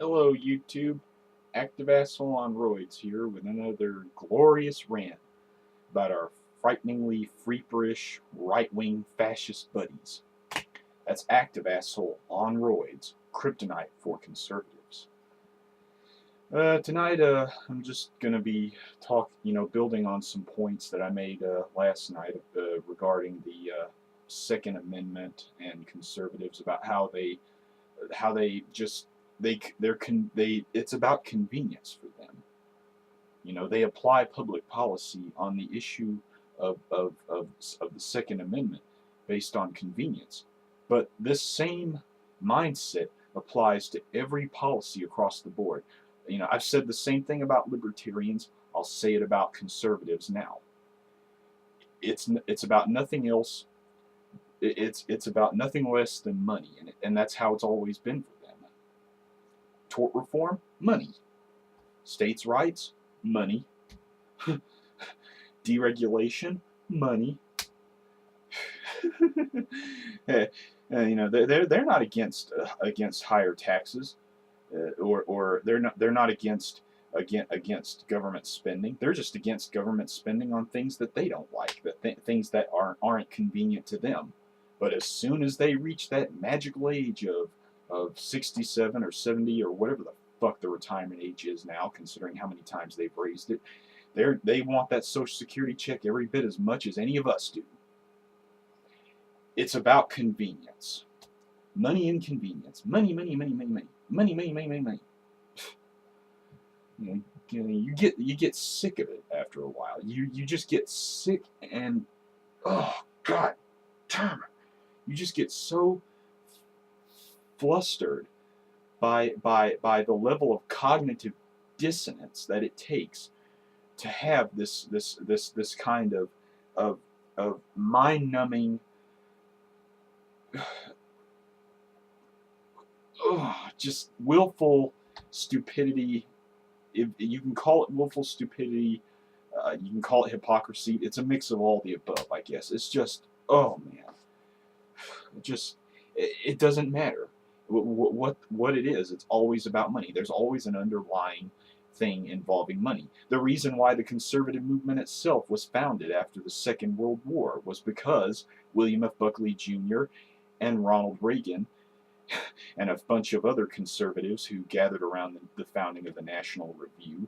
Hello, YouTube. Active Asshole on Roids here with another glorious rant about our frighteningly freeperish right-wing fascist buddies. That's Active Asshole on Roids, kryptonite for conservatives. Tonight, I'm just gonna be building on some points that I made last night regarding the Second Amendment and conservatives about how they just they it's about convenience for them. They apply public policy on the issue of the Second Amendment based on convenience. But this same mindset applies to every policy across the board. I've said the same thing about libertarians. I'll say it about conservatives now. It's about nothing else. It's about nothing less than money, and that's how it's always been for them. Tort reform, money. States' rights, money. Deregulation, money. They're not against higher taxes, or they're not against government spending. They're just against government spending on things that they don't like, things that aren't convenient to them. But as soon as they reach that magical age of 67 or 70 or whatever the fuck the retirement age is now, considering how many times they've raised it, they want that Social Security check every bit as much as any of us do. It's about convenience. Money and convenience. Money, money, money, money, money. Money, money, money, money, money. You get sick of it after a while. You just get sick and oh god, damn. You just get so flustered by the level of cognitive dissonance that it takes to have this kind of mind-numbing, just willful stupidity. If you can call it willful stupidity, you can call it hypocrisy. It's a mix of all the above, I guess. It's just, oh man, it doesn't matter what it is. It's always about money. There's always an underlying thing involving money. The reason why the conservative movement itself was founded after the Second World War was because William F. Buckley Jr. and Ronald Reagan and a bunch of other conservatives who gathered around the founding of the National Review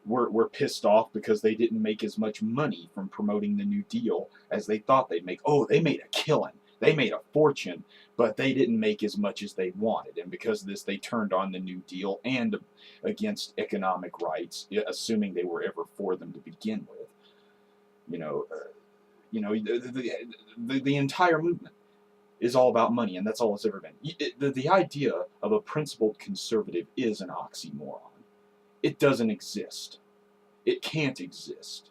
were pissed off because they didn't make as much money from promoting the New Deal as they thought they'd make. Oh, they made a killing. They made a fortune, but they didn't make as much as they wanted. And because of this, they turned on the New Deal and against economic rights, assuming they were ever for them to begin with. The entire movement is all about money, and that's all it's ever been. The idea of a principled conservative is an oxymoron. It doesn't exist. It can't exist.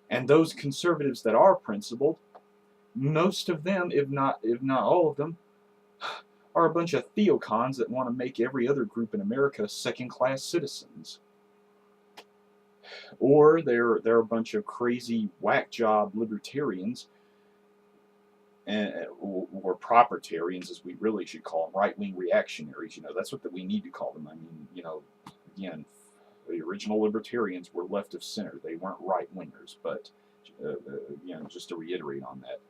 And those conservatives that are principled, most of them, if not all of them, are a bunch of theocons that want to make every other group in America second-class citizens. Or they're a bunch of crazy whack job libertarians, or propertarians, as we really should call them, right-wing reactionaries. That's what we need to call them. I mean, again, the original libertarians were left of center. They weren't right-wingers, but just to reiterate on that,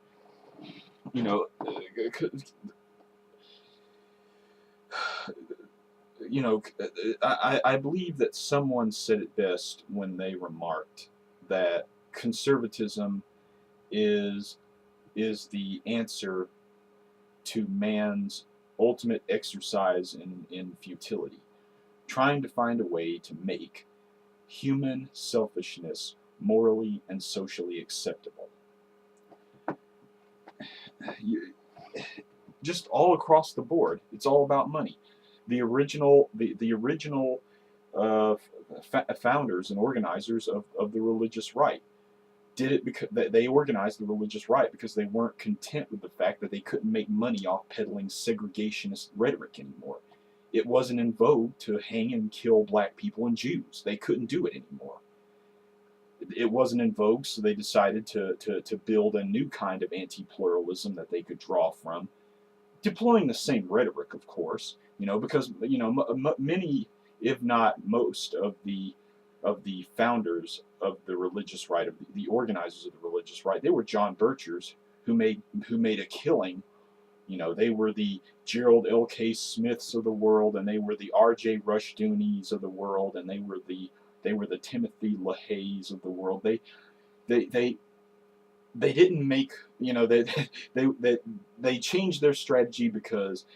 I believe that someone said it best when they remarked that conservatism is the answer to man's ultimate exercise in futility, trying to find a way to make human selfishness morally and socially acceptable. Just all across the board, it's all about money. The original founders and organizers of the religious right did it because they organized the religious right because they weren't content with the fact that they couldn't make money off peddling segregationist rhetoric anymore. It wasn't in vogue to hang and kill black people and Jews. They couldn't do it anymore. It wasn't in vogue, so they decided to build a new kind of anti-pluralism that they could draw from, deploying the same rhetoric, of course, because many, if not most, of the founders of the religious right, of the organizers of the religious right, they were John Birchers who made a killing. They were the Gerald L.K. Smiths of the world, and they were the R.J. Rushdoonies of the world, and they were the Timothy LaHaye's of the world. They they didn't make they changed their strategy because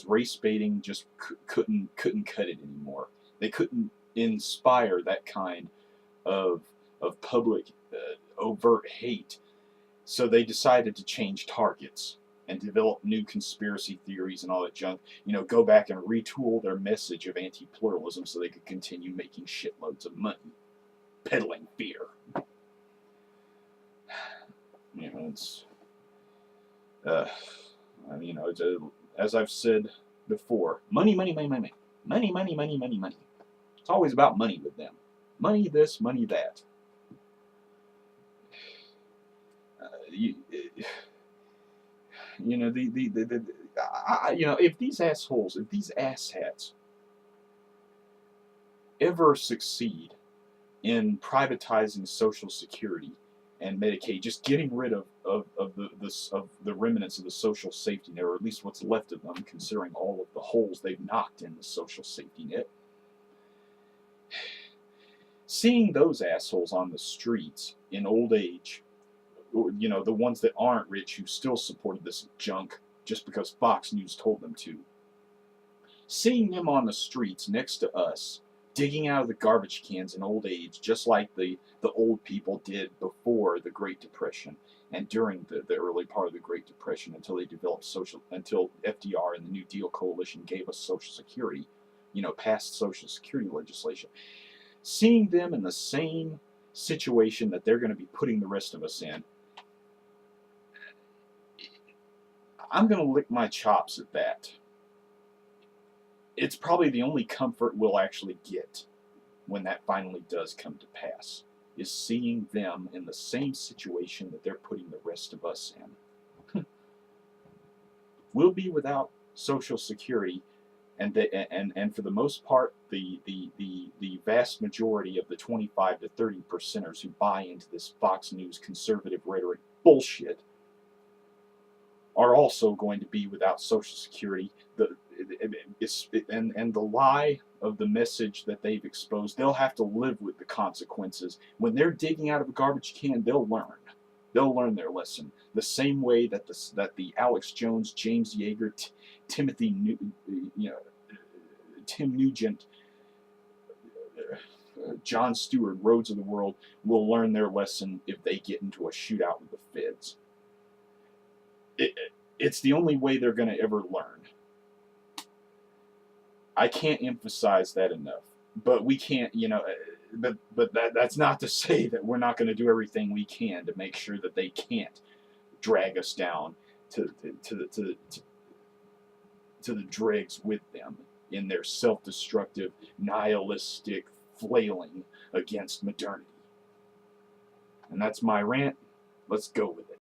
race baiting just couldn't cut it anymore. They couldn't inspire that kind of public overt hate, so they decided to change targets and develop new conspiracy theories and all that junk. Go back and retool their message of anti-pluralism so they could continue making shitloads of money, peddling fear. It's as I've said before, money, money, money, money, money, money, money, money, money. It's always about money with them. Money this, money that. If these assholes, if these asshats ever succeed in privatizing Social Security and Medicaid, just getting rid of the remnants of the social safety net, or at least what's left of them, considering all of the holes they've knocked in the social safety net. Seeing those assholes on the streets in old age, the ones that aren't rich who still supported this junk just because Fox News told them to, seeing them on the streets next to us, digging out of the garbage cans in old age, just like the old people did before the Great Depression and during the early part of the Great Depression, until FDR and the New Deal coalition gave us Social Security, passed Social Security legislation. Seeing them in the same situation that they're going to be putting the rest of us in, I'm going to lick my chops at that. It's probably the only comfort we'll actually get when that finally does come to pass, is seeing them in the same situation that they're putting the rest of us in. We'll be without Social Security, and for the most part, the vast majority of the 25 to 30%ers who buy into this Fox News conservative rhetoric bullshit are also going to be without Social Security. And the lie of the message that they've exposed, they'll have to live with the consequences. When they're digging out of a garbage can, they'll learn. They'll learn their lesson. The same way that the Alex Jones, James Yeager, Tim Nugent, Jon Stewart, Rhodes of the world will learn their lesson if they get into a shootout with the feds. It's the only way they're going to ever learn. I can't emphasize that enough. But we can't, but that's not to say that we're not going to do everything we can to make sure that they can't drag us down to the dregs with them in their self-destructive, nihilistic flailing against modernity. And that's my rant. Let's go with it.